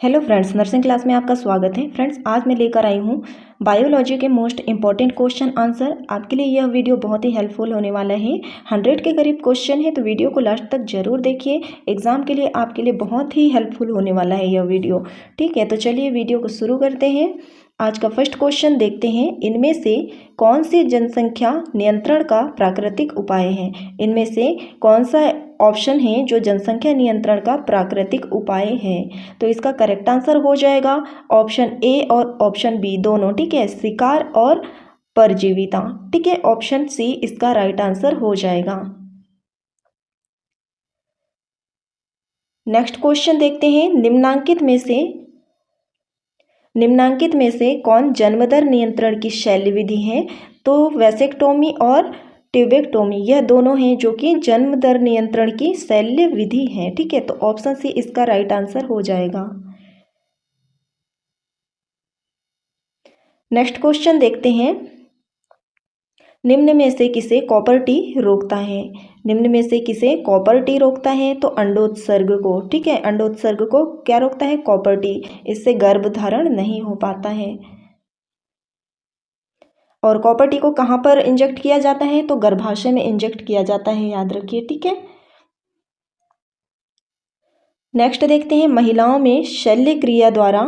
Hello friends, nursing class में आपका स्वागत है। फ्रेंड्स, आज मैं लेकर आई हूँ बायोलॉजी के मोस्ट इंपॉर्टेंट क्वेश्चन आंसर। आपके लिए यह वीडियो बहुत ही हेल्पफुल होने वाला है। 100 के करीब क्वेश्चन है, तो वीडियो को लास्ट तक जरूर देखिए। एग्जाम के लिए आपके लिए बहुत ही हेल्पफुल होने वाला है यह वीडियो। ठीक है, तो चलिए वीडियो को शुरू करते हैं। आज का फर्स्ट क्वेश्चन देखते हैं। इनमें से कौन सी जनसंख्या नियंत्रण का प्राकृतिक उपाय है? इनमें से कौन सा ऑप्शन है जो जनसंख्या नियंत्रण का प्राकृतिक उपाय है? तो इसका करेक्ट आंसर हो जाएगा ऑप्शन ए और ऑप्शन बी दोनों। ठीक है, शिकार और परजीविता। ठीक है, ऑप्शन सी इसका राइट आंसर हो जाएगा। नेक्स्ट क्वेश्चन देखते हैं। निम्नांकित में से कौन जन्मदर नियंत्रण की शैली विधि है? तो वैसेक्टोमी और ट्यूबेक्टोमी यह दोनों हैं जो कि जन्म दर नियंत्रण की शैल्य विधि है। ठीक है, तो ऑप्शन सी इसका राइट आंसर हो जाएगा। नेक्स्ट क्वेश्चन देखते हैं। निम्न में से किसे कॉपर टी रोकता है? निम्न में से किसे कॉपर टी रोकता है? तो अंडोत्सर्ग को। ठीक है, अंडोत्सर्ग को क्या रोकता है? Copper T. इससे गर्भधारण नहीं हो पाता है। और कॉपर टी को कहाँ पर इंजेक्ट किया जाता है? तो गर्भाशय में इंजेक्ट किया जाता है, याद रखिए। ठीक है, नेक्स्ट देखते हैं। महिलाओं में शल्य क्रिया द्वारा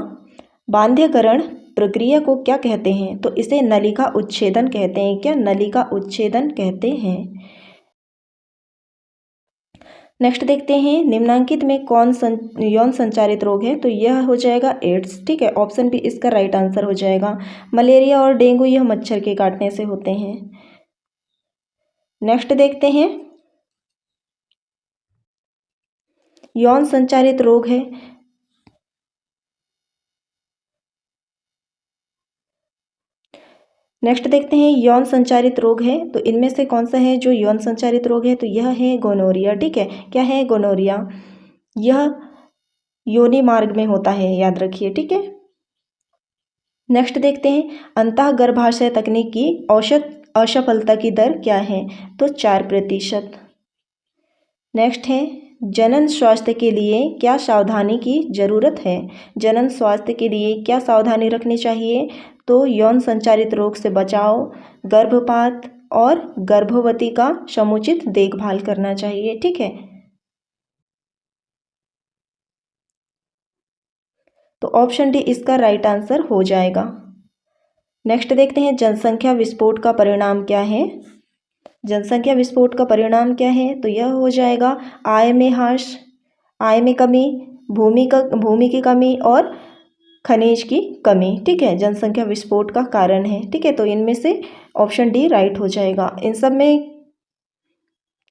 बांध्यकरण प्रक्रिया को क्या कहते हैं? तो इसे नलिका उच्छेदन कहते हैं। क्या? नलिका उच्छेदन कहते हैं। नेक्स्ट देखते हैं। निम्नांकित में कौन यौन संचारित रोग है? तो यह हो जाएगा एड्स। ठीक है, ऑप्शन बी इसका राइट आंसर हो जाएगा। मलेरिया और डेंगू यह मच्छर के काटने से होते हैं। नेक्स्ट देखते हैं। यौन संचारित रोग है। नेक्स्ट देखते हैं। यौन संचारित रोग है, तो इनमें से कौन सा है जो यौन संचारित रोग है? तो यह है गोनोरिया। ठीक है, क्या है? गोनोरिया। यह योनि मार्ग में होता है, याद रखिए। ठीक है, नेक्स्ट देखते हैं। अंतः गर्भाशय तकनीक की औसत असफलता की दर क्या है? तो 4%। नेक्स्ट है। जनन स्वास्थ्य के लिए क्या सावधानी की जरूरत है? जनन स्वास्थ्य के लिए क्या सावधानी रखनी चाहिए? तो यौन संचारित रोग से बचाव, गर्भपात और गर्भवती का समुचित देखभाल करना चाहिए। ठीक है, तो ऑप्शन डी इसका राइट आंसर हो जाएगा। नेक्स्ट देखते हैं। जनसंख्या विस्फोट का परिणाम क्या है? जनसंख्या विस्फोट का परिणाम क्या है? तो यह हो जाएगा आय में ह्रास, आय में कमी, भूमि की कमी और खनिज की कमी। ठीक है, जनसंख्या विस्फोट का कारण है। ठीक है, तो इनमें से ऑप्शन डी राइट हो जाएगा। इन सब में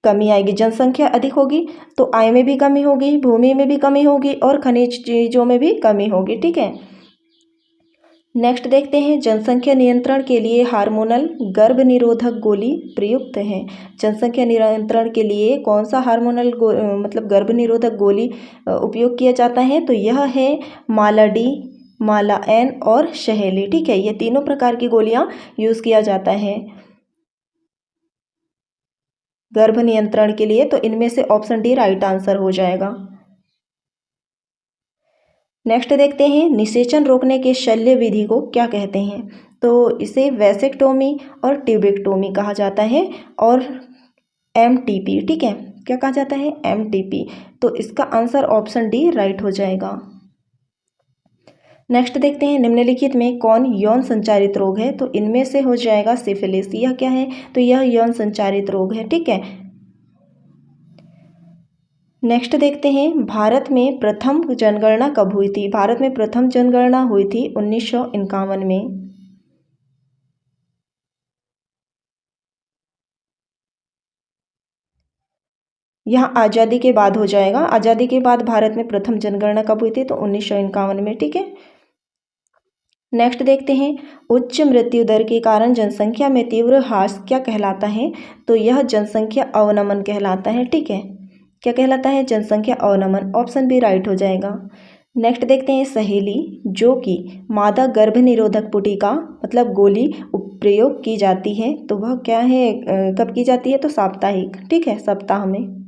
कमी आएगी। जनसंख्या अधिक होगी तो आय में भी कमी होगी, भूमि में भी कमी होगी और खनिज चीजों में भी कमी होगी। ठीक है, नेक्स्ट देखते हैं। जनसंख्या नियंत्रण के लिए हार्मोनल गर्भ निरोधक गोली प्रयुक्त है। जनसंख्या नियंत्रण के लिए कौन सा हार्मोनल मतलब गर्भ निरोधक गोली उपयोग किया जाता है? तो यह है माला डी, माला एन और सहेली। ठीक है, ये तीनों प्रकार की गोलियां यूज किया जाता है गर्भ नियंत्रण के लिए। तो इनमें से ऑप्शन डी राइट आंसर हो जाएगा। नेक्स्ट देखते हैं। निषेचन रोकने के शल्य विधि को क्या कहते हैं? तो इसे वैसेक्टोमी और ट्यूबेक्टोमी कहा जाता है और एमटीपी। ठीक है, क्या कहा जाता है? एमटीपी। तो इसका आंसर ऑप्शन डी राइट हो जाएगा। नेक्स्ट देखते हैं। निम्नलिखित में कौन यौन संचारित रोग है? तो इनमें से हो जाएगा सिफिलिस। यह क्या है? तो यह यौन संचारित रोग है। ठीक है, नेक्स्ट देखते हैं। भारत में प्रथम जनगणना कब हुई थी? भारत में प्रथम जनगणना हुई थी 1951 में। यहाँ आज़ादी के बाद हो जाएगा। आज़ादी के बाद भारत में प्रथम जनगणना कब हुई थी? तो 1951 में। ठीक है, नेक्स्ट देखते हैं। उच्च मृत्यु दर के कारण जनसंख्या में तीव्र ह्रास क्या कहलाता है? तो यह जनसंख्या अवनमन कहलाता है। ठीक है, क्या कहलाता है? जनसंख्या अवनमन। ऑप्शन बी राइट हो जाएगा। नेक्स्ट देखते हैं। सहेली जो कि मादा गर्भ निरोधक पुटिका मतलब गोली प्रयोग की जाती है, तो वह क्या है? कब की जाती है? तो साप्ताहिक। ठीक है, सप्ताह में।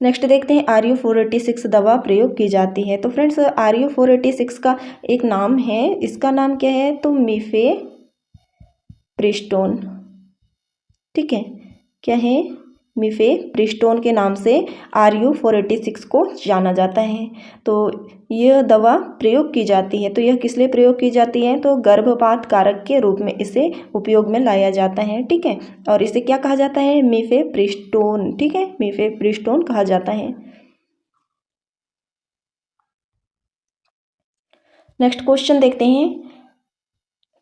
नेक्स्ट देखते हैं RU486 दवा प्रयोग की जाती है। तो फ्रेंड्स RU486 का एक नाम है, इसका नाम क्या है, तो मिफेप्रिस्टोन, ठीक है, क्या है, मिफेप्रिस्टोन के नाम से RU486 को जाना जाता है। तो यह दवा प्रयोग की जाती है, तो यह किस लिए प्रयोग की जाती है, तो गर्भपात कारक के रूप में इसे उपयोग में लाया जाता है, ठीक है, और इसे क्या कहा जाता है, मिफेप्रिस्टोन, ठीक है, मिफेप्रिस्टोन कहा जाता है। नेक्स्ट क्वेश्चन देखते हैं,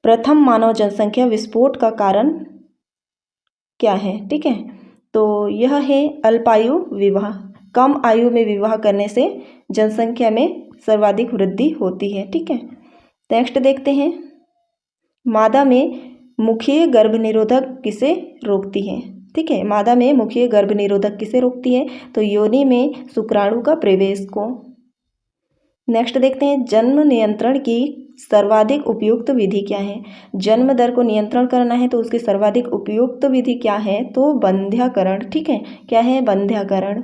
प्रथम मानव जनसंख्या विस्फोट का कारण क्या है, ठीक है, तो यह है अल्पायु विवाह, कम आयु में विवाह करने से जनसंख्या में सर्वाधिक वृद्धि होती है, ठीक है। नेक्स्ट देखते हैं, मादा में मुखीय गर्भनिरोधक किसे रोकती है, ठीक है, मादा में मुखीय गर्भनिरोधक किसे रोकती है, तो योनि में शुक्राणु का प्रवेश को। नेक्स्ट देखते हैं, जन्म नियंत्रण की सर्वाधिक उपयुक्त विधि क्या है, जन्म दर को नियंत्रण करना है तो उसकी सर्वाधिक उपयुक्त विधि क्या है, तो बंध्याकरण, ठीक है, क्या है, बंध्याकरण।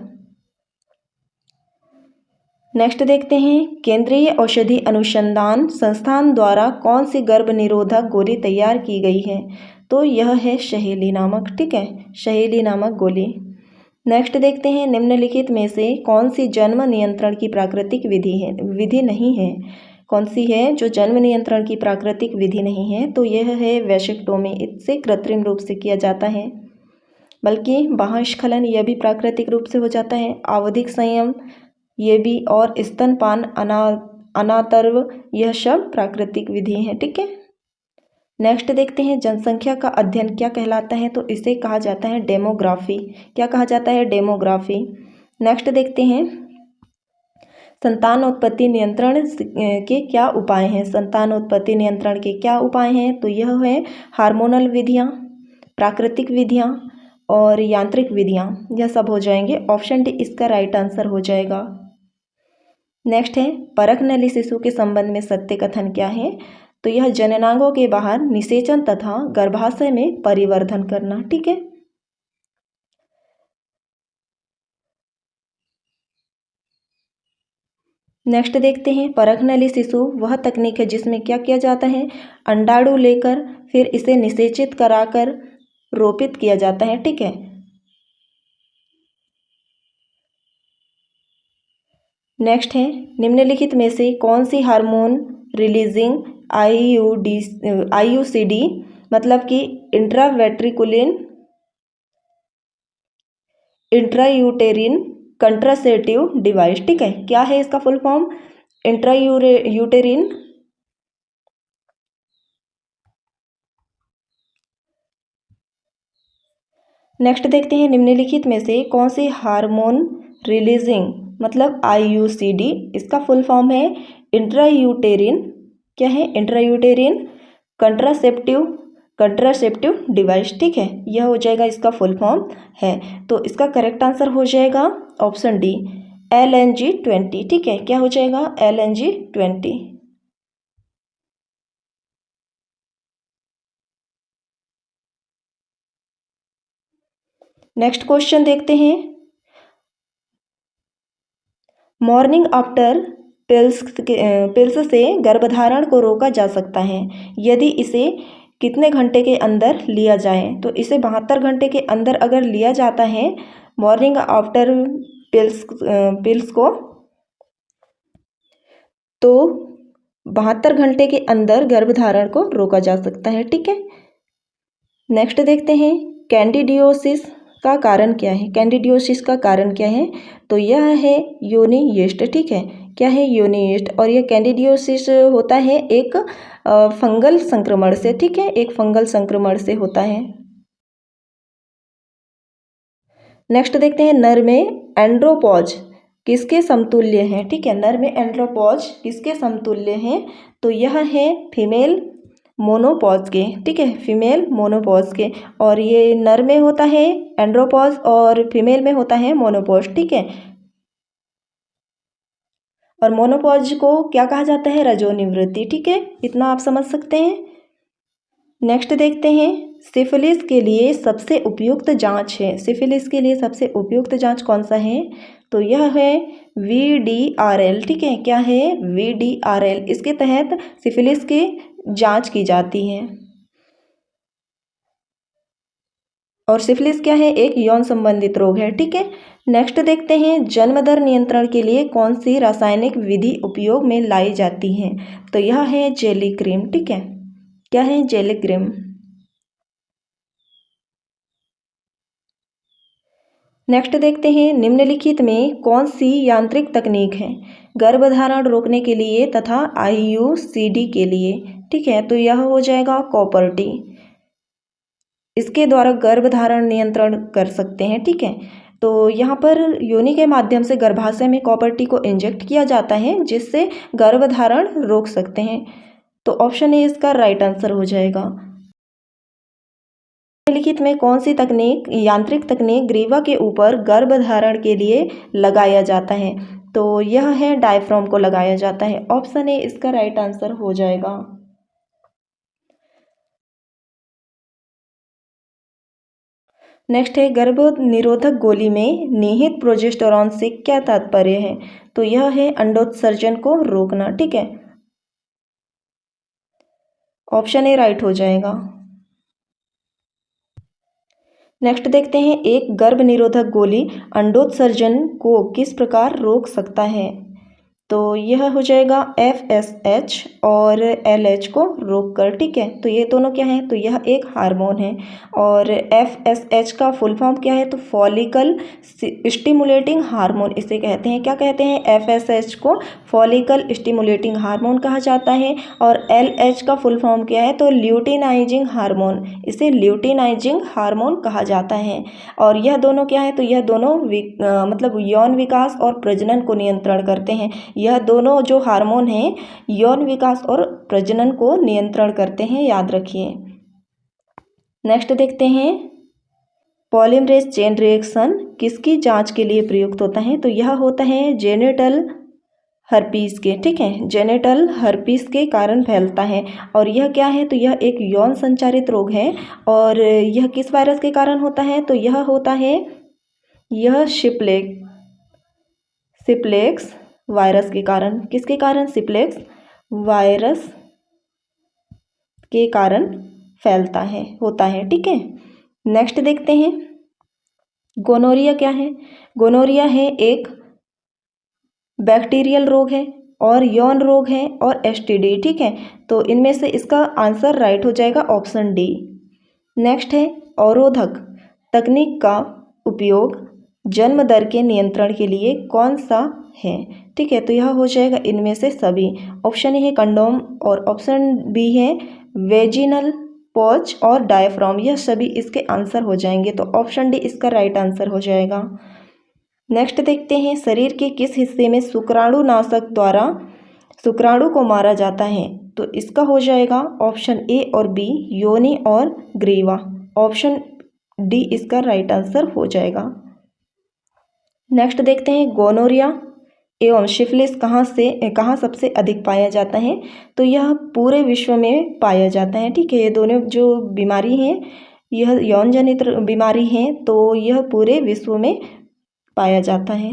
नेक्स्ट देखते हैं, केंद्रीय औषधि अनुसंधान संस्थान द्वारा कौन सी गर्भ निरोधक गोली तैयार की गई है, तो यह है शहेली नामक, ठीक है, शहेली नामक गोली। नेक्स्ट देखते हैं, निम्नलिखित में से कौन सी जन्म नियंत्रण की प्राकृतिक विधि नहीं है, कौन सी है जो जन्म नियंत्रण की प्राकृतिक विधि नहीं है, तो यह है वैशेक्टोमी, इससे कृत्रिम रूप से किया जाता है, बल्कि बाह्यस्खलन यह भी प्राकृतिक रूप से हो जाता है, आवधिक संयम ये भी, और स्तनपान अनातर्व यह सब प्राकृतिक विधि है, ठीक है। नेक्स्ट देखते हैं, जनसंख्या का अध्ययन क्या कहलाता है, तो इसे कहा जाता है डेमोग्राफी, क्या कहा जाता है, डेमोग्राफी। नेक्स्ट देखते हैं, संतानोत्पत्ति नियंत्रण के क्या उपाय हैं, संतानोत्पत्ति नियंत्रण के क्या उपाय हैं, तो यह है हार्मोनल विधियाँ, प्राकृतिक विधियाँ और यांत्रिक विधियाँ, यह सब हो जाएंगे। ऑप्शन डी इसका राइट आंसर हो जाएगा। नेक्स्ट है, परखनली शिशु के संबंध में सत्य कथन क्या है, तो यह जननांगों के बाहर निषेचन तथा गर्भाशय में परिवर्धन करना, ठीक है। नेक्स्ट देखते हैं, परखनली शिशु वह तकनीक है जिसमें क्या किया जाता है, अंडाणु लेकर फिर इसे निषेचित कराकर रोपित किया जाता है, ठीक है। नेक्स्ट है, निम्नलिखित में से कौन सी हार्मोन रिलीजिंग IUCD मतलब कि इंट्रायूटेरिन कंट्रासेप्टिव डिवाइस, ठीक है, क्या है इसका फुल फॉर्म, इंट्रायूटेरिन नेक्स्ट देखते हैं, निम्नलिखित में से कौन सी हार्मोन रिलीजिंग मतलब IUCD इसका फुल फॉर्म है इंट्रायूटेरिन, क्या है, इंट्रायूटेरिन कंट्रासेप्टिव डिवाइस, ठीक है, यह हो जाएगा इसका फुल फॉर्म है। तो इसका करेक्ट आंसर हो जाएगा ऑप्शन डी LNG-20, ठीक है, क्या हो जाएगा, LNG-20। नेक्स्ट क्वेश्चन देखते हैं, मॉर्निंग आफ्टर पिल्स से गर्भधारण को रोका जा सकता है यदि इसे कितने घंटे के अंदर लिया जाए, तो इसे 72 घंटे के अंदर अगर लिया जाता है मॉर्निंग आफ्टर पिल्स को, तो 72 घंटे के अंदर गर्भधारण को रोका जा सकता है, ठीक है। नेक्स्ट देखते हैं, कैंडिडियोसिस का कारण क्या है, कैंडिडियोसिस का कारण क्या है, तो यह है योनि यीस्ट, ठीक है, क्या है, योनि यीस्ट, और यह कैंडिडियोसिस होता है एक फंगल संक्रमण से, ठीक है, एक फंगल संक्रमण से होता है। नेक्स्ट देखते हैं, नर में एंड्रोपॉज किसके समतुल्य है, ठीक है, नर में एंड्रोपॉज किसके समतुल्य हैं, तो यह है फीमेल मोनोपॉज के, ठीक है, फीमेल मोनोपॉज के, और ये नर में होता है एंड्रोपॉज और फीमेल में होता है मोनोपॉज, ठीक है, और मोनोपॉज को क्या कहा जाता है, रजोनिवृत्ति, ठीक है, इतना आप समझ सकते हैं। नेक्स्ट देखते हैं, सिफिलिस के लिए सबसे उपयुक्त जांच है, सिफिलिस के लिए सबसे उपयुक्त जांच कौन सा है, तो यह है VDRL, ठीक है। क्या है? VDRL। इसके तहत सिफिलिस की जांच की जाती है। और सिफिलिस क्या है? एक यौन संबंधित रोग है, ठीक है। नेक्स्ट देखते हैं, जन्म दर नियंत्रण के लिए कौन सी रासायनिक विधि उपयोग में लाई जाती है? तो यह है जेली क्रीम, ठीक है। क्या है? Jelly cream. नेक्स्ट देखते हैं, निम्नलिखित में कौन सी यांत्रिक तकनीक है गर्भधारण रोकने के लिए तथा IUCD के लिए, ठीक है। तो यह हो जाएगा कॉपर टी। इसके द्वारा गर्भधारण नियंत्रण कर सकते हैं, ठीक है। तो यहाँ पर योनि के माध्यम से गर्भाशय में कॉपर टी को इंजेक्ट किया जाता है, जिससे गर्भधारण रोक सकते हैं। तो ऑप्शन ए इसका राइट आंसर हो जाएगा। निम्नलिखित में कौन सी तकनीक, यांत्रिक तकनीक ग्रीवा के ऊपर गर्भधारण के लिए लगाया जाता है? तो यह है डायफ्राम को लगाया जाता है। ऑप्शन ए इसका राइट आंसर हो जाएगा। नेक्स्ट है, गर्भ निरोधक गोली में निहित प्रोजेस्टेरॉन से क्या तात्पर्य है? तो यह है अंडोत्सर्जन को रोकना, ठीक है। ऑप्शन ए राइट हो जाएगा। नेक्स्ट देखते हैं, एक गर्भ निरोधक गोली अंडोत्सर्जन को किस प्रकार रोक सकता है? तो यह हो जाएगा FSH और LH को रोककर, ठीक है। तो ये दोनों क्या है? तो यह एक हार्मोन है। और FSH का फुल फॉर्म क्या है? तो फॉलिकल स्टिमुलेटिंग हार्मोन इसे कहते हैं। क्या कहते हैं? FSH को फॉलिकल स्टिमुलेटिंग हार्मोन कहा जाता है। और LH का फुल फॉर्म क्या है? तो ल्यूटिनाइजिंग हार्मोन, इसे ल्यूटिनाइजिंग हार्मोन कहा जाता है। और यह दोनों क्या है? तो यह दोनों मतलब यौन विकास और प्रजनन को नियंत्रण करते हैं। यह दोनों जो हार्मोन हैं यौन विकास और प्रजनन को नियंत्रण करते हैं, याद रखिए। नेक्स्ट देखते हैं, पॉलीमरेज चेन रिएक्शन किसकी जांच के लिए प्रयुक्त होता है? तो यह होता है जेनिटल हर्पीस के, ठीक है। जेनिटल हर्पीस के कारण फैलता है। और यह क्या है? तो यह एक यौन संचारित रोग है। और यह किस वायरस के कारण होता है? तो यह होता है, यह सिप्लेक्स वायरस के कारण। किसके कारण? सिप्लेक्स वायरस के कारण फैलता है, होता है, ठीक है। नेक्स्ट देखते हैं, गोनोरिया क्या है? गोनोरिया है एक बैक्टीरियल रोग है और यौन रोग है और STD, ठीक है। तो इनमें से इसका आंसर राइट हो जाएगा ऑप्शन डी। नेक्स्ट है, अवरोधक तकनीक का उपयोग जन्म दर के नियंत्रण के लिए कौन सा है? ठीक है। तो यह हो जाएगा इनमें से सभी। ऑप्शन ए है कंडोम और ऑप्शन बी है वेजिनल पॉच और डायफ्राम। यह सभी इसके आंसर हो जाएंगे। तो ऑप्शन डी इसका राइट आंसर हो जाएगा। नेक्स्ट देखते हैं, शरीर के किस हिस्से में शुक्राणुनाशक द्वारा शुक्राणु को मारा जाता है? तो इसका हो जाएगा ऑप्शन ए और बी, योनि और ग्रीवा। ऑप्शन डी इसका राइट आंसर हो जाएगा। नेक्स्ट देखते हैं, गोनोरिया एवं सिफिलिस कहाँ सबसे अधिक पाया जाता है? तो यह पूरे विश्व में पाया जाता है, ठीक है। ये दोनों जो बीमारी हैं यह यौन जनित बीमारी हैं, तो यह पूरे विश्व में पाया जाता है।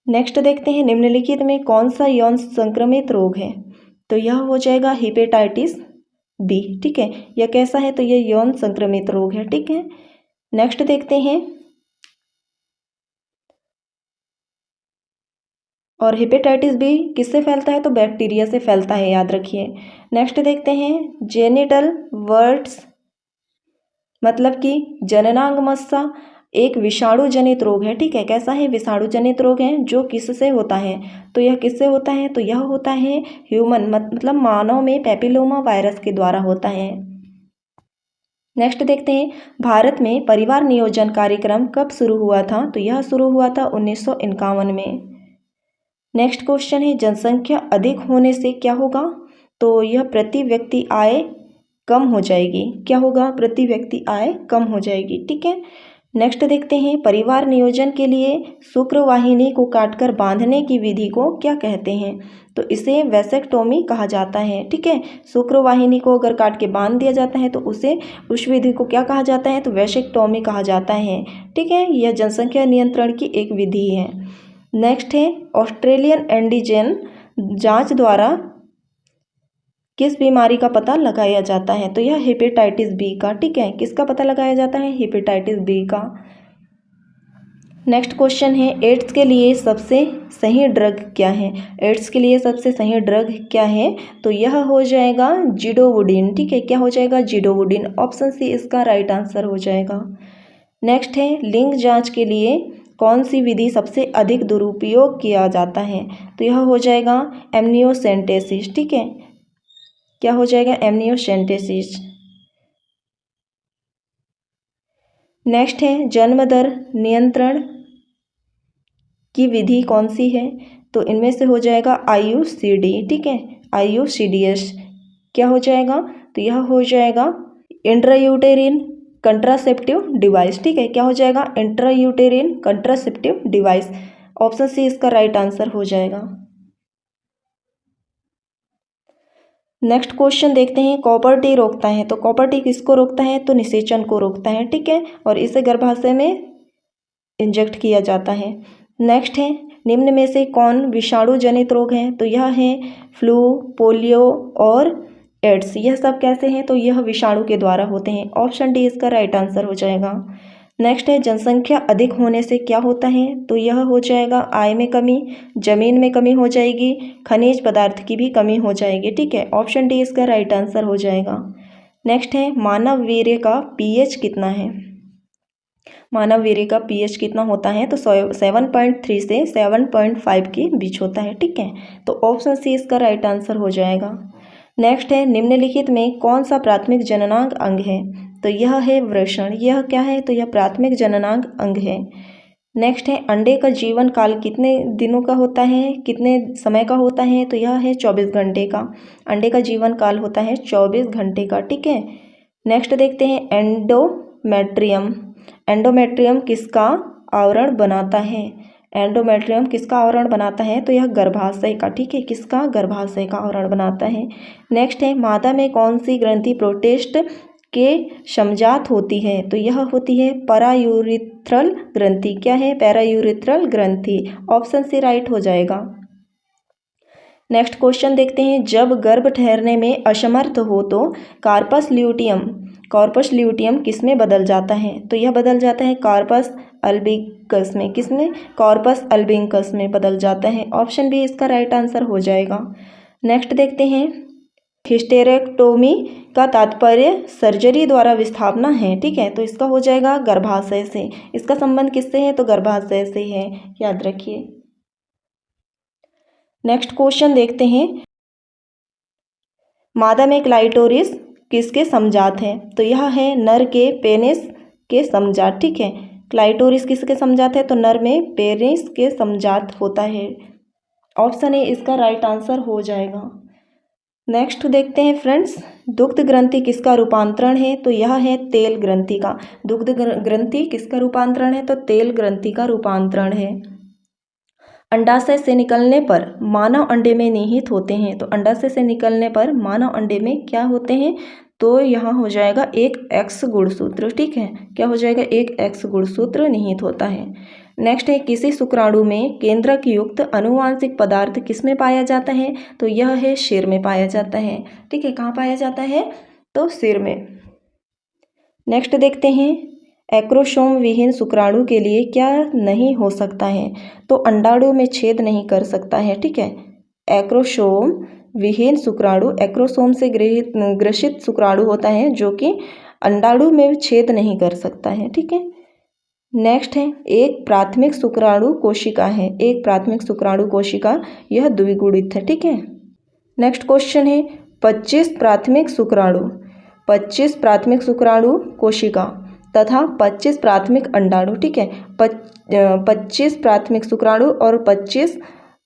नेक्स्ट देखते हैं, निम्नलिखित में कौन सा यौन संक्रमित रोग है? तो यह हो जाएगा हेपेटाइटिस बी, ठीक है। यह कैसा है? तो यह यौन संक्रमित रोग है, ठीक है। नेक्स्ट देखते हैं, और हेपेटाइटिस बी किससे फैलता है? तो बैक्टीरिया से फैलता है, याद रखिए। नेक्स्ट देखते हैं, जेनिटल वर्ट्स मतलब कि जननांगमस्सा एक विषाणु जनित रोग है, ठीक है। कैसा है? विषाणु जनित रोग है जो किससे होता है? तो यह किससे होता है? तो यह होता है ह्यूमन मतलब मानव में पेपिलोमा वायरस के द्वारा होता है। नेक्स्ट देखते हैं, भारत में परिवार नियोजन कार्यक्रम कब शुरू हुआ था? तो यह शुरू हुआ था 1951 में। नेक्स्ट क्वेश्चन है, जनसंख्या अधिक होने से क्या होगा? तो यह प्रति व्यक्ति आय कम हो जाएगी। क्या होगा? प्रति व्यक्ति आय कम हो जाएगी, ठीक है। नेक्स्ट देखते हैं परिवार नियोजन के लिए शुक्रवाहिनी को काटकर बांधने की विधि को क्या कहते हैं। तो इसे वैसेक्टोमी कहा जाता है। ठीक है, शुक्रवाहिनी को अगर काट के बांध दिया जाता है तो उस विधि को क्या कहा जाता है, तो वैसेक्टोमी कहा जाता है। ठीक है, यह जनसंख्या नियंत्रण की एक विधि है। नेक्स्ट है ऑस्ट्रेलियन एंटीजन जांच द्वारा किस बीमारी का पता लगाया जाता है। तो यह हेपेटाइटिस बी का। ठीक है, किसका पता लगाया जाता है, हेपेटाइटिस बी का। नेक्स्ट क्वेश्चन है एड्स के लिए सबसे सही ड्रग क्या है। एड्स के लिए सबसे सही ड्रग क्या है, तो यह हो जाएगा जिडोवुडिन। ठीक है, क्या हो जाएगा, जिडोवुडिन। ऑप्शन सी इसका राइट आंसर हो जाएगा। नेक्स्ट है लिंग जांच के लिए कौन सी विधि सबसे अधिक दुरुपयोग किया जाता है। तो यह हो जाएगा एमनियोसेंटेसिस। ठीक है, क्या हो जाएगा, एमनियोसेंटेसिस। नेक्स्ट है जन्म दर नियंत्रण की विधि कौन सी है। तो इनमें से हो जाएगा IUCD। ठीक है, IUCDS। क्या हो जाएगा, तो यह हो जाएगा इंट्रायूटेरिन कंट्रासेप्टिव डिवाइस। ठीक है, क्या हो जाएगा, intrauterine contraceptive device. Option C इसका राइट आंसर हो जाएगा। नेक्स्ट क्वेश्चन देखते हैं कॉपर टी रोकता है। तो कॉपर टी किसको रोकता है, तो निषेचन को रोकता है। ठीक है, और इसे गर्भाशय में इंजेक्ट किया जाता है। नेक्स्ट है निम्न में से कौन विषाणु जनित रोग है। तो यह है फ्लू, पोलियो और एड्स। यह सब कैसे हैं, तो यह विषाणु के द्वारा होते हैं। ऑप्शन डी इसका राइट आंसर हो जाएगा। नेक्स्ट है जनसंख्या अधिक होने से क्या होता है। तो यह हो जाएगा आय में कमी, जमीन में कमी हो जाएगी, खनिज पदार्थ की भी कमी हो जाएगी। ठीक है, ऑप्शन डी इसका राइट आंसर हो जाएगा। नेक्स्ट है मानव वीर्य का pH कितना है। मानव वीर्य का pH कितना होता है, तो 7.3 से 7.5 के बीच होता है। ठीक है, तो ऑप्शन सी इसका राइट आंसर हो जाएगा। नेक्स्ट है निम्नलिखित में कौन सा प्राथमिक जननांग अंग है। तो यह है वृषण। यह क्या है, तो यह प्राथमिक जननांग अंग है। नेक्स्ट है अंडे का जीवन काल कितने दिनों का होता है, कितने समय का होता है। तो यह है 24 घंटे का। अंडे का जीवन काल होता है 24 घंटे का। ठीक है, नेक्स्ट देखते हैं एंडोमेट्रियम। एंडोमेट्रियम किसका आवरण बनाता है। एंडोमेट्रियम किसका आवरण बनाता है, तो यह गर्भाशय का। ठीक है, किसका, गर्भाशय का आवरण बनाता है। नेक्स्ट है मादा में कौन सी ग्रंथि प्रोटेस्ट के समजात होती है। तो यह होती है पैरायूरिथ्रल ग्रंथि। क्या है, पैरायूरिथ्रल ग्रंथि। ऑप्शन सी राइट हो जाएगा। नेक्स्ट क्वेश्चन देखते हैं जब गर्भ ठहरने में असमर्थ हो तो कार्पस ल्यूटियम किस में बदल जाता है। तो यह बदल जाता है कार्पस अल्बिकस में। किस में, कार्पस अल्बिकस में बदल जाता है। ऑप्शन बी इसका राइट आंसर हो जाएगा। नेक्स्ट देखते हैं हिस्टेरेक्टोमी का तात्पर्य सर्जरी द्वारा विस्थापना है। ठीक है, तो इसका हो जाएगा गर्भाशय से। इसका संबंध किससे है, तो गर्भाशय से है, याद रखिए। नेक्स्ट क्वेश्चन देखते हैं मादा में क्लाइटोरिस किसके समजात है। तो यह है नर के पेनिस के समजात। ठीक है, क्लाइटोरिस किसके समजात है, तो नर में पेनिस के समजात होता है। ऑप्शन ए इसका राइट आंसर हो जाएगा। नेक्स्ट देखते हैं फ्रेंड्स दुग्ध ग्रंथि किसका रूपांतरण है। तो यह है तेल ग्रंथि का। दुग्ध ग्रंथि किसका रूपांतरण है, तो तेल ग्रंथि का रूपांतरण है। अंडाशय से निकलने पर मानव अंडे में निहित होते हैं। तो अंडाशय से निकलने पर मानव अंडे में क्या होते हैं, तो यहाँ हो जाएगा एक एक्स गुणसूत्र। ठीक है, क्या हो जाएगा, एक एक्स गुणसूत्र निहित होता है। नेक्स्ट है किसी शुक्राणु में केंद्रक युक्त अनुवांशिक पदार्थ किस में पाया जाता है। तो यह है सिर में पाया जाता है। ठीक है, कहाँ पाया जाता है, तो सिर में। नेक्स्ट देखते हैं एक्रोसोम विहीन शुक्राणु के लिए क्या नहीं हो सकता है। तो अंडाणु में छेद नहीं कर सकता है। ठीक है, एक्रोसोम विहीन शुक्राणु एक्रोसोम से ग्रसित शुक्राणु होता है जो कि अंडाणु में छेद नहीं कर सकता है। ठीक है, नेक्स्ट है एक प्राथमिक शुक्राणु कोशिका है। एक प्राथमिक शुक्राणु कोशिका यह द्विगुणित है। ठीक है, नेक्स्ट क्वेश्चन है 25 प्राथमिक शुक्राणु कोशिका तथा 25 प्राथमिक अंडाणु। ठीक है, 25 प्राथमिक शुक्राणु और 25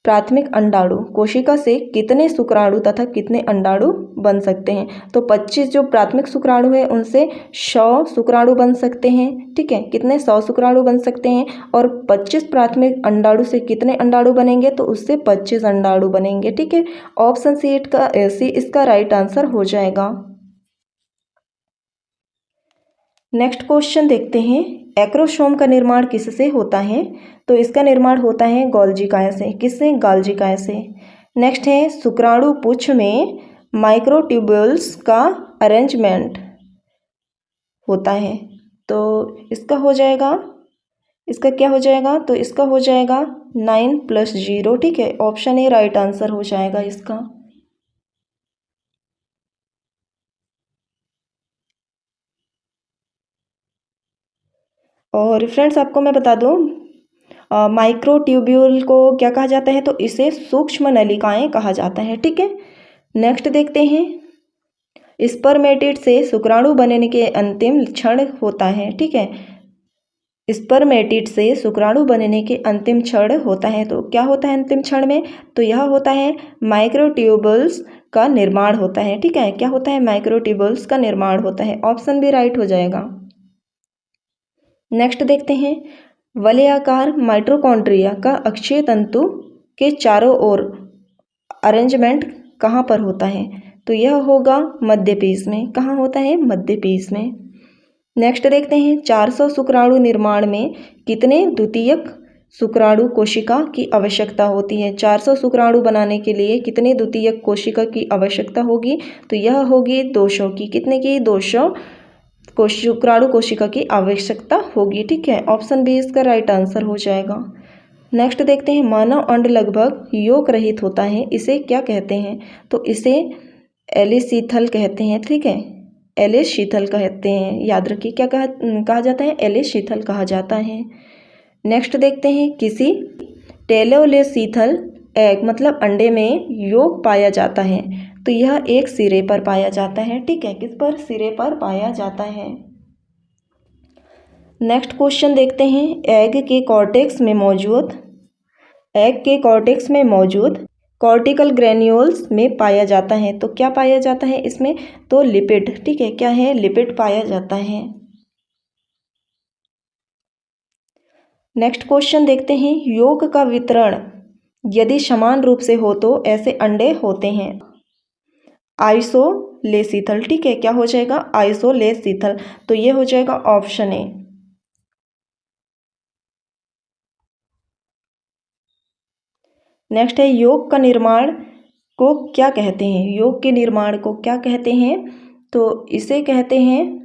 प्राथमिक अंडाणु कोशिका से कितने शुक्राणु तथा कितने अंडाणु बन सकते हैं। तो 25 जो प्राथमिक शुक्राणु है उनसे 100 शुक्राणु बन सकते हैं। ठीक है, कितने 100 शुक्राणु बन सकते हैं। और 25 प्राथमिक अंडाणु से कितने अंडाणु बनेंगे, तो उससे 25 अंडाणु बनेंगे। ठीक है, ऑप्शन सी इसका राइट आंसर हो जाएगा। नेक्स्ट क्वेश्चन देखते हैं, एक्रोसोम का निर्माण किससे होता है। तो इसका निर्माण होता है गोल्जी काया से। किससे? गोल्जी काया से। नेक्स्ट है, शुक्राणु पुच्छ में माइक्रोट्यूब्यूल्स का अरेंजमेंट होता है। तो इसका हो जाएगा, इसका क्या हो जाएगा, तो इसका हो जाएगा 9 + 0। ठीक है, ऑप्शन ए राइट आंसर हो जाएगा इसका। और फ्रेंड्स आपको मैं बता दूं, माइक्रोट्यूब्यूल को क्या कहा जाता है, तो इसे सूक्ष्म नलिकाएं कहा जाता है। ठीक है, नेक्स्ट देखते हैं, स्पर्मेटिड से शुक्राणु बनने के अंतिम क्षण होता है। ठीक है, स्पर्मेटिड से शुक्राणु बनने के अंतिम क्षण होता है। तो क्या होता है अंतिम क्षण में, तो यह होता है माइक्रोट्यूब्यूल्स का निर्माण होता है। ठीक है, क्या होता है, माइक्रोट्यूब्यूल्स का निर्माण होता है। ऑप्शन भी राइट हो जाएगा। नेक्स्ट देखते हैं, वलयाकार माइटोकॉन्ड्रिया का अक्षीय तंतु के चारों ओर अरेंजमेंट कहाँ पर होता है। तो यह होगा मध्य पेश में। कहाँ होता है, मध्य पेश में। नेक्स्ट देखते हैं, 400 शुक्राणु निर्माण में कितने द्वितीयक शुक्राणु कोशिका की आवश्यकता होती है। 400 शुक्राणु बनाने के लिए कितने द्वितीयक कोशिका की आवश्यकता होगी, तो यह होगी 200 की। कितने की, 200 शुक्राणु कोशिका की आवश्यकता होगी। ठीक है, ऑप्शन बी इसका राइट आंसर हो जाएगा। नेक्स्ट देखते हैं, मानव अंड लगभग योग रहित होता है, इसे क्या कहते हैं। तो इसे एलिशीथल कहते हैं। ठीक है, एलिशीथल कहते हैं, याद रखिए क्या कहा जाता है, एलिशीथल कहा जाता है। नेक्स्ट देखते हैं, किसी टेलोलेशीथल एग मतलब अंडे में योग पाया जाता है। तो यह एक सिरे पर पाया जाता है। ठीक है, किस पर, सिरे पर पाया जाता है। नेक्स्ट क्वेश्चन देखते हैं, एग के कॉर्टेक्स में मौजूद कॉर्टिकल ग्रेन्यूल्स में पाया जाता है। तो क्या पाया जाता है इसमें, तो लिपिड। ठीक है, क्या है, लिपिड पाया जाता है। नेक्स्ट क्वेश्चन देखते हैं, योग का वितरण यदि समान रूप से हो तो ऐसे अंडे होते हैं। आइसोलेशीथल। ठीक है, क्या हो जाएगा, आइसोलेशीथल। तो ये हो जाएगा ऑप्शन ए। नेक्स्ट है, योग का निर्माण को क्या कहते हैं। योग के निर्माण को क्या कहते हैं, तो इसे कहते हैं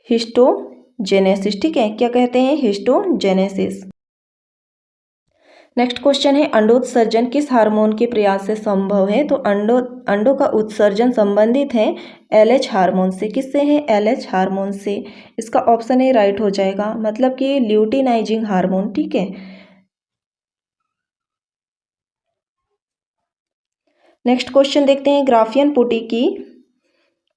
हिस्टोजेनेसिस। ठीक है, क्या कहते हैं, हिस्टोजेनेसिस। नेक्स्ट क्वेश्चन है, अंडोत्सर्जन किस हार्मोन के प्रयास से संभव है। तो अंडों का उत्सर्जन संबंधित है LH हार्मोन से। किससे है, LH हार्मोन से। इसका ऑप्शन ए राइट हो जाएगा, मतलब कि ल्यूटिनाइजिंग हार्मोन। ठीक है, नेक्स्ट क्वेश्चन देखते हैं, ग्राफियन पुटी की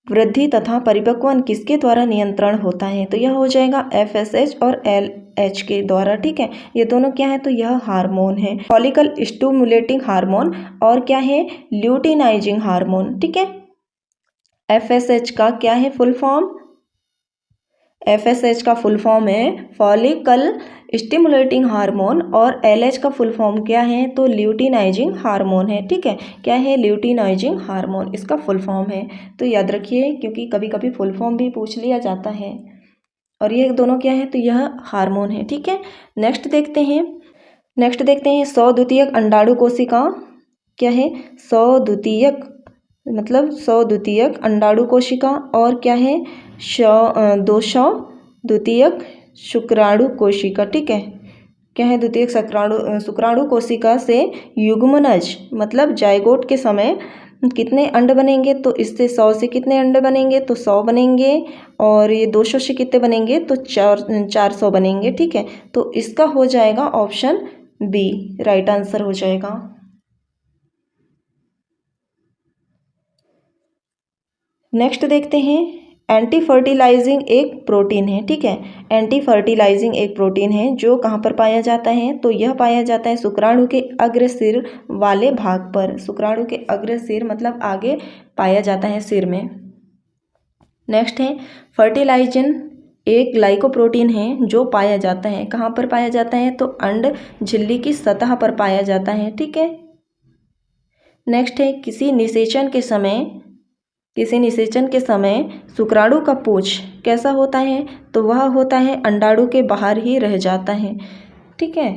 वृद्धि तथा परिपक्वन किसके द्वारा नियंत्रण होता है। तो यह हो जाएगा FSH और LH के द्वारा। ठीक है, ये दोनों क्या है, तो यह हार्मोन है फॉलिकल स्टिमुलेटिंग हार्मोन और क्या है, ल्यूटिनाइजिंग हार्मोन। ठीक है, FSH का क्या है फुल फॉर्म, FSH का फुल फॉर्म है फॉलिकल स्टिमुलेटिंग हार्मोन और LH का फुल फॉर्म क्या है, तो ल्यूटिनाइजिंग हार्मोन है। ठीक है, क्या है, ल्यूटिनाइजिंग हार्मोन इसका फुल फॉर्म है। तो याद रखिए, क्योंकि कभी कभी फुल फॉर्म भी पूछ लिया जाता है। और ये दोनों क्या है, तो यह हार्मोन है। ठीक है, नेक्स्ट देखते हैं, 100 द्वितीयक अंडाणु कोशिका क्या है, 100 द्वितीयक मतलब 100 द्वितीयक अंडाणु कोशिका और क्या है, 200 द्वितीयक शुक्राणु कोशिका। ठीक है, क्या है, द्वितीयक शुक्राणु कोशिका से युग्मनज मतलब जाइगोट के समय कितने अंड बनेंगे, तो इससे 100 से कितने अंड बनेंगे, तो 100 बनेंगे। और ये 200 से कितने बनेंगे, तो 400 बनेंगे। ठीक है, तो इसका हो जाएगा ऑप्शन बी राइट आंसर हो जाएगा। नेक्स्ट देखते हैं, एंटी फर्टिलाइजिंग एक प्रोटीन है, ठीक है। एंटी फर्टिलाइजिंग एक प्रोटीन है जो कहाँ पर पाया जाता है, तो यह पाया जाता है शुक्राणु के अग्रसिर वाले भाग पर। शुक्राणु के अग्रसिर मतलब आगे पाया जाता है सिर में। नेक्स्ट है फर्टिलाइजन एक ग्लाइकोप्रोटीन है जो पाया जाता है, कहाँ पर पाया जाता है, तो अंड झिल्ली की सतह पर पाया जाता है, ठीक है। नेक्स्ट है किसी निषेचन के समय शुक्राणु का पूंछ कैसा होता है, तो वह होता है अंडाणु के बाहर ही रह जाता है, ठीक है।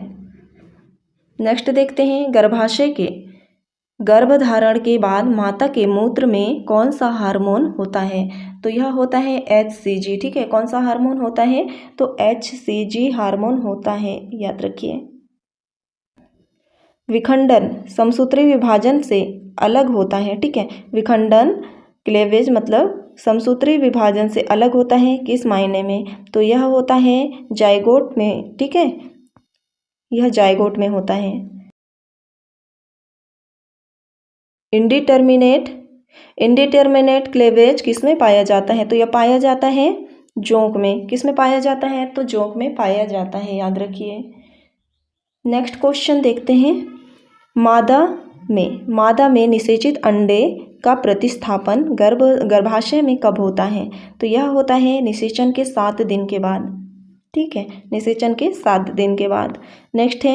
नेक्स्ट देखते हैं गर्भाशय के गर्भधारण के बाद माता के मूत्र में कौन सा हार्मोन होता है, तो यह होता है HCG, ठीक है। कौन सा हार्मोन होता है, तो HCG हार्मोन होता है, याद रखिए। विखंडन समसूत्री विभाजन से अलग होता है, ठीक है। विखंडन क्लेवेज मतलब समसूत्री विभाजन से अलग होता है, किस मायने में, तो यह होता है जाइगोट में, ठीक है। यह जाइगोट में होता है। इंडिटरमिनेट क्लेवेज किस में पाया जाता है, तो यह पाया जाता है जोंक में। किस में पाया जाता है, तो जोंक में पाया जाता है, याद रखिए। नेक्स्ट क्वेश्चन देखते हैं। मादा में निषेचित अंडे का प्रतिस्थापन गर्भाशय में कब होता है, तो यह होता है निषेचन के 7 दिन के बाद, ठीक है। निषेचन के 7 दिन के बाद। नेक्स्ट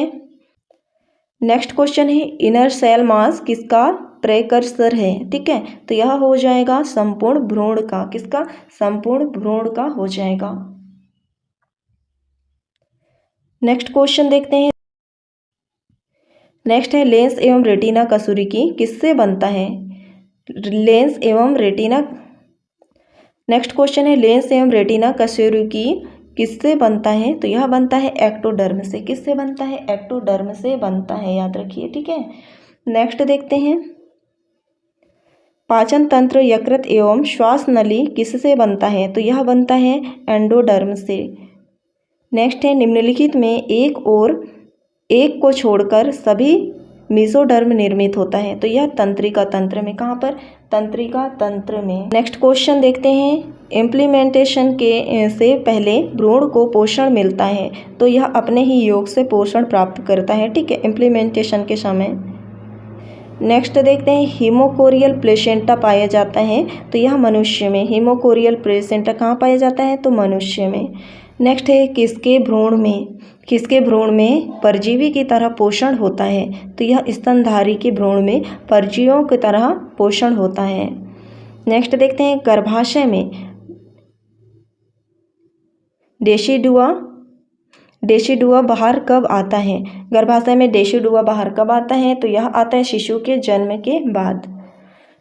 क्वेश्चन है इनर सेल मास किसका प्रेकर्सर है, ठीक है। तो यह हो जाएगा संपूर्ण भ्रूण का, किसका, संपूर्ण भ्रूण का हो जाएगा। नेक्स्ट क्वेश्चन देखते हैं। नेक्स्ट है लेंस एवं रेटिना कशेरुकी किससे बनता है, लेंस एवं रेटिना। नेक्स्ट क्वेश्चन है लेंस एवं रेटिना कशेरुकी किससे बनता है, तो यह बनता है एक्टोडर्म से। किससे बनता है, एक्टोडर्म से बनता है, याद रखिए, ठीक है। नेक्स्ट देखते हैं पाचन तंत्र, यकृत एवं श्वास नली किससे बनता है, तो यह बनता है एंडोडर्म से। नेक्स्ट है निम्नलिखित में एक को छोड़कर सभी मेसोडर्म निर्मित होता है, तो यह तंत्रिका तंत्र में, कहाँ पर, तंत्रिका तंत्र में। नेक्स्ट क्वेश्चन देखते हैं इम्प्लीमेंटेशन के से पहले भ्रूण को पोषण मिलता है, तो यह अपने ही योग से पोषण प्राप्त करता है, ठीक है, इम्प्लीमेंटेशन के समय। नेक्स्ट देखते हैं हीमोकोरियल प्लेसेंटा पाया जाता है, तो यह मनुष्य में। हीमोकोरियल प्लेसेंटा कहाँ पाया जाता है, तो मनुष्य में। नेक्स्ट है किसके भ्रूण में परजीवी की तरह पोषण होता है, तो यह स्तनधारी के भ्रूण में परजीवियों की तरह पोषण होता है। नेक्स्ट देखते हैं गर्भाशय में डेसिडुआ बाहर कब आता है, गर्भाशय में डेसिडुआ बाहर कब आता है, तो यह आता है शिशु के जन्म के बाद।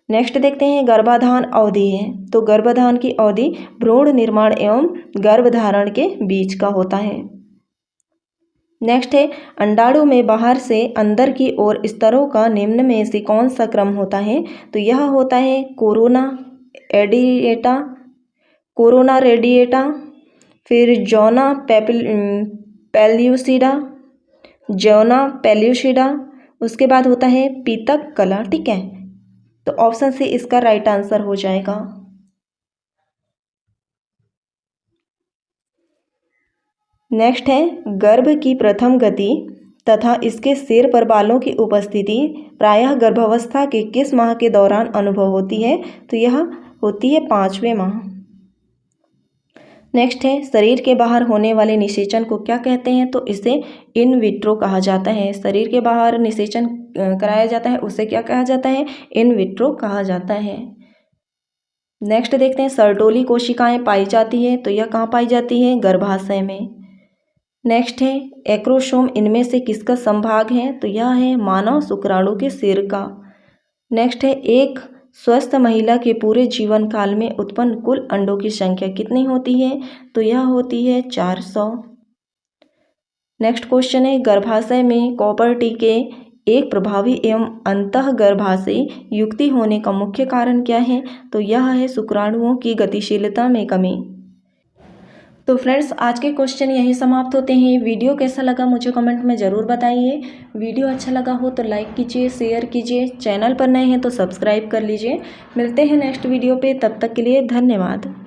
नेक्स्ट देखते हैं गर्भाधान अवधि है, तो गर्भाधान की अवधि भ्रूण निर्माण एवं गर्भधारण के बीच का होता है। नेक्स्ट है अंडाणु में बाहर से अंदर की ओर स्तरों का निम्न में से कौन सा क्रम होता है, तो यह होता है कोरोना रेडिएटा, फिर जॉना पेल्यूसिडा, उसके बाद होता है पीतक कला, ठीक है। तो ऑप्शन सी इसका राइट आंसर हो जाएगा। नेक्स्ट है गर्भ की प्रथम गति तथा इसके सिर पर बालों की उपस्थिति प्रायः गर्भावस्था के किस माह के दौरान अनुभव होती है, तो यह होती है 5वें माह। नेक्स्ट है शरीर के बाहर होने वाले निषेचन को क्या कहते हैं, तो इसे इन विट्रो कहा जाता है। शरीर के बाहर निषेचन कराया जाता है उसे क्या कहा जाता है, इन विट्रो कहा जाता है। नेक्स्ट देखते हैं सर्टोली कोशिकाएं पाई जाती है, तो यह कहाँ पाई जाती है, गर्भाशय में। नेक्स्ट है एक्रोसोम इनमें से किसका संभाग है, तो यह है मानव शुक्राणु के सिर का। नेक्स्ट है एक स्वस्थ महिला के पूरे जीवन काल में उत्पन्न कुल अंडों की संख्या कितनी होती है, तो यह होती है 400। नेक्स्ट क्वेश्चन है गर्भाशय में कॉपर टी के एक प्रभावी एवं अंतःगर्भाशयी युक्ति होने का मुख्य कारण क्या है, तो यह है शुक्राणुओं की गतिशीलता में कमी। तो फ्रेंड्स आज के क्वेश्चन यही समाप्त होते हैं। वीडियो कैसा लगा मुझे कमेंट में ज़रूर बताइए। वीडियो अच्छा लगा हो तो लाइक कीजिए, शेयर कीजिए, चैनल पर नए हैं तो सब्सक्राइब कर लीजिए। मिलते हैं नेक्स्ट वीडियो पे, तब तक के लिए धन्यवाद।